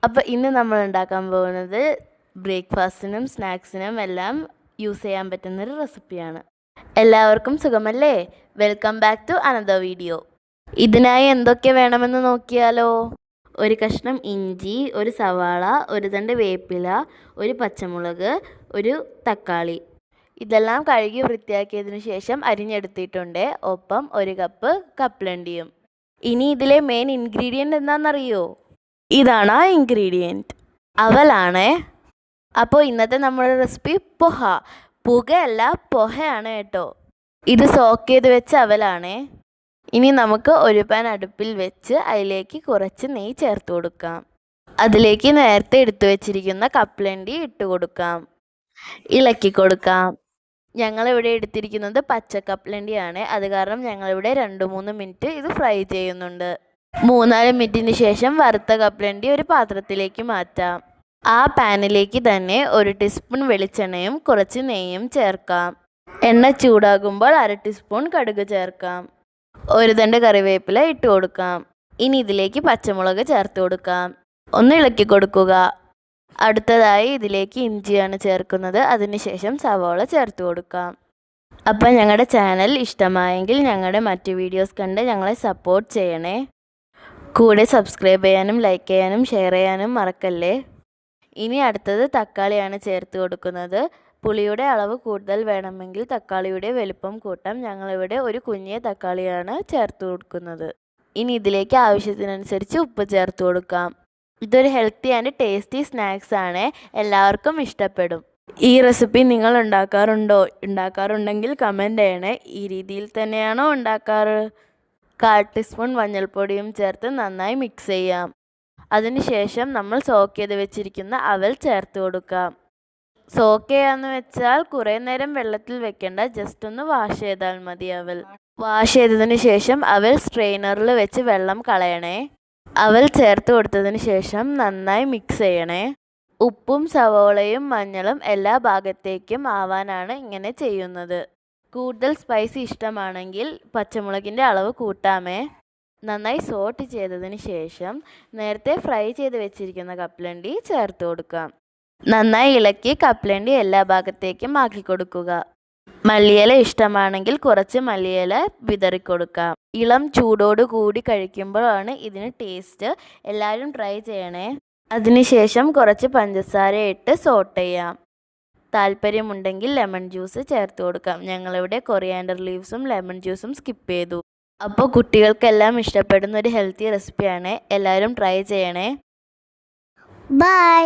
അപ്പോൾ ഇന്ന് നമ്മൾ ഉണ്ടാക്കാൻ പോകുന്നത് ബ്രേക്ക്ഫാസ്റ്റിനും സ്നാക്സിനും എല്ലാം യൂസ് ചെയ്യാൻ പറ്റുന്നൊരു റെസിപ്പിയാണ്. എല്ലാവർക്കും സുഖമല്ലേ? Welcome back to another video. ഇതിനായി എന്തൊക്കെ വേണമെന്ന് നോക്കിയാലോ. ഒരു കഷ്ണം ഇഞ്ചി, ഒരു സവാള, ഒരു തണ്ട് വേപ്പില, ഒരു പച്ചമുളക്, ഒരു തക്കാളി. ഇതെല്ലാം കഴുകി വൃത്തിയാക്കിയതിനു ശേഷം അരിഞ്ഞെടുത്തിട്ടുണ്ട്. ഒപ്പം ഒരു കപ്പ് കപ്പലണ്ടിയും. ഇനി ഇതിലെ മെയിൻ ഇൻഗ്രീഡിയൻ്റ് എന്താണെന്നറിയോ? ഇതാണ് ആ ഇൻഗ്രീഡിയൻറ്റ്, അവലാണ്. അപ്പോൾ ഇന്നത്തെ നമ്മുടെ റെസിപ്പി പുകയല്ല പൊഹയാണ് കേട്ടോ. ഇത് സോക്ക് ചെയ്ത് വെച്ച അവലാണ്. ഇനി നമുക്ക് ഒരു പാൻ അടുപ്പിൽ വെച്ച് അതിലേക്ക് കുറച്ച് നെയ്യ് ചേർത്ത് കൊടുക്കാം. അതിലേക്ക് നേരത്തെ എടുത്തു വെച്ചിരിക്കുന്ന കപ്പലണ്ടി ഇട്ട് കൊടുക്കാം. ഇളക്കി കൊടുക്കാം. ഞങ്ങളിവിടെ എടുത്തിരിക്കുന്നത് പച്ച കപ്പലണ്ടിയാണ്. അത് കാരണം ഞങ്ങളിവിടെ 2-3 മിനിറ്റ് ഇത് ഫ്രൈ ചെയ്യുന്നുണ്ട്. 3-4 മിനിറ്റിന് ശേഷം വറുത്ത കപ്പലണ്ടി ഒരു പാത്രത്തിലേക്ക് മാറ്റാം. ആ പാനിലേക്ക് തന്നെ 1 ടീസ്പൂൺ വെളിച്ചെണ്ണയും കുറച്ച് നെയ്യും ചേർക്കാം. എണ്ണ ചൂടാകുമ്പോൾ 1/2 ടീസ്പൂൺ കടുക് ചേർക്കാം. 1 തണ്ട് കറിവേപ്പില ഇട്ട് കൊടുക്കാം. ഇനി ഇതിലേക്ക് പച്ചമുളക് ചേർത്ത് കൊടുക്കാം. ഒന്ന് ഇളക്കി കൊടുക്കുക. അടുത്തതായി ഇതിലേക്ക് ഇഞ്ചിയാണ് ചേർക്കുന്നത്. അതിനുശേഷം സവാള ചേർത്ത് കൊടുക്കാം. അപ്പം ഞങ്ങളുടെ ചാനൽ ഇഷ്ടമായെങ്കിൽ ഞങ്ങളുടെ മറ്റു വീഡിയോസ് കണ്ട് ഞങ്ങളെ സപ്പോർട്ട് ചെയ്യണേ. കൂടെ സബ്സ്ക്രൈബ് ചെയ്യാനും ലൈക്ക് ചെയ്യാനും ഷെയർ ചെയ്യാനും മറക്കല്ലേ. ഇനി അടുത്തത് തക്കാളിയാണ് ചേർത്ത് കൊടുക്കുന്നത്. പുളിയുടെ അളവ് കൂടുതൽ വേണമെങ്കിൽ തക്കാളിയുടെ വലുപ്പം കൂട്ടാം. ഞങ്ങളിവിടെ ഒരു കുഞ്ഞിയ തക്കാളിയാണ് ചേർത്ത് കൊടുക്കുന്നത്. ഇനി ഇതിലേക്ക് ആവശ്യത്തിനനുസരിച്ച് ഉപ്പ് ചേർത്ത് കൊടുക്കാം. ഇതൊരു ഹെൽത്തി ആൻഡ് ടേസ്റ്റി സ്നാക്സ് ആണ്. എല്ലാവർക്കും ഇഷ്ടപ്പെടും. ഈ റെസിപ്പി നിങ്ങൾ ഉണ്ടാക്കാറുണ്ടെങ്കിൽ കമൻറ്റ് ചെയ്യണേ. ഈ രീതിയിൽ തന്നെയാണോ ഉണ്ടാക്കാറ്? 1/4 ടീസ്പൂൺ മഞ്ഞൾപ്പൊടിയും ചേർത്ത് നന്നായി മിക്സ് ചെയ്യാം. അതിനുശേഷം നമ്മൾ സോക്ക് ചെയ്ത് വെച്ചിരിക്കുന്ന അവൽ ചേർത്ത് കൊടുക്കാം. സോക്ക് ചെയ്യാന്ന് വെച്ചാൽ കുറേ നേരം വെള്ളത്തിൽ വെക്കേണ്ട, ജസ്റ്റ് ഒന്ന് വാഷ് ചെയ്താൽ മതി. വാഷ് ചെയ്തതിന് ശേഷം അവൽ സ്ട്രെയിനറിൽ വെച്ച് വെള്ളം കളയണേ. അവൽ ചേർത്ത് കൊടുത്തതിന് ശേഷം നന്നായി മിക്സ് ചെയ്യണേ. ഉപ്പും സവോളയും മഞ്ഞളും എല്ലാ ഭാഗത്തേക്കും ആവാനാണ് ഇങ്ങനെ ചെയ്യുന്നത്. കൂടുതൽ സ്പൈസി ഇഷ്ടമാണെങ്കിൽ പച്ചമുളകിൻ്റെ അളവ് കൂട്ടാമേ. നന്നായി സോട്ട് ചെയ്തതിന് ശേഷം നേരത്തെ ഫ്രൈ ചെയ്ത് വെച്ചിരിക്കുന്ന കപ്പലണ്ടി ചേർത്ത് കൊടുക്കാം. നന്നായി ഇളക്കി കപ്പലണ്ടി എല്ലാ ഭാഗത്തേക്കും ആക്കി കൊടുക്കുക. മല്ലിയില ഇഷ്ടമാണെങ്കിൽ കുറച്ച് മല്ലിയില വിതറിക്കൊടുക്കാം. ഇളം ചൂടോട് കൂടി കഴിക്കുമ്പോഴാണ് ഇതിന് ടേസ്റ്റ്. എല്ലാവരും ട്രൈ ചെയ്യണേ. അതിനുശേഷം കുറച്ച് പഞ്ചസാര ഇട്ട് സോട്ട് ചെയ്യാം. താല്പര്യമുണ്ടെങ്കിൽ ലെമൺ ജ്യൂസ് ചേർത്ത് കൊടുക്കാം. ഞങ്ങളിവിടെ കൊറിയാൻഡർ ലീവ്സും ലെമൺ ജ്യൂസും സ്കിപ്പ് ചെയ്തു. അപ്പോൾ കുട്ടികൾക്കെല്ലാം ഇഷ്ടപ്പെടുന്ന ഒരു ഹെൽത്തി റെസിപ്പിയാണ്. എല്ലാവരും ട്രൈ ചെയ്യണേ. ബൈ.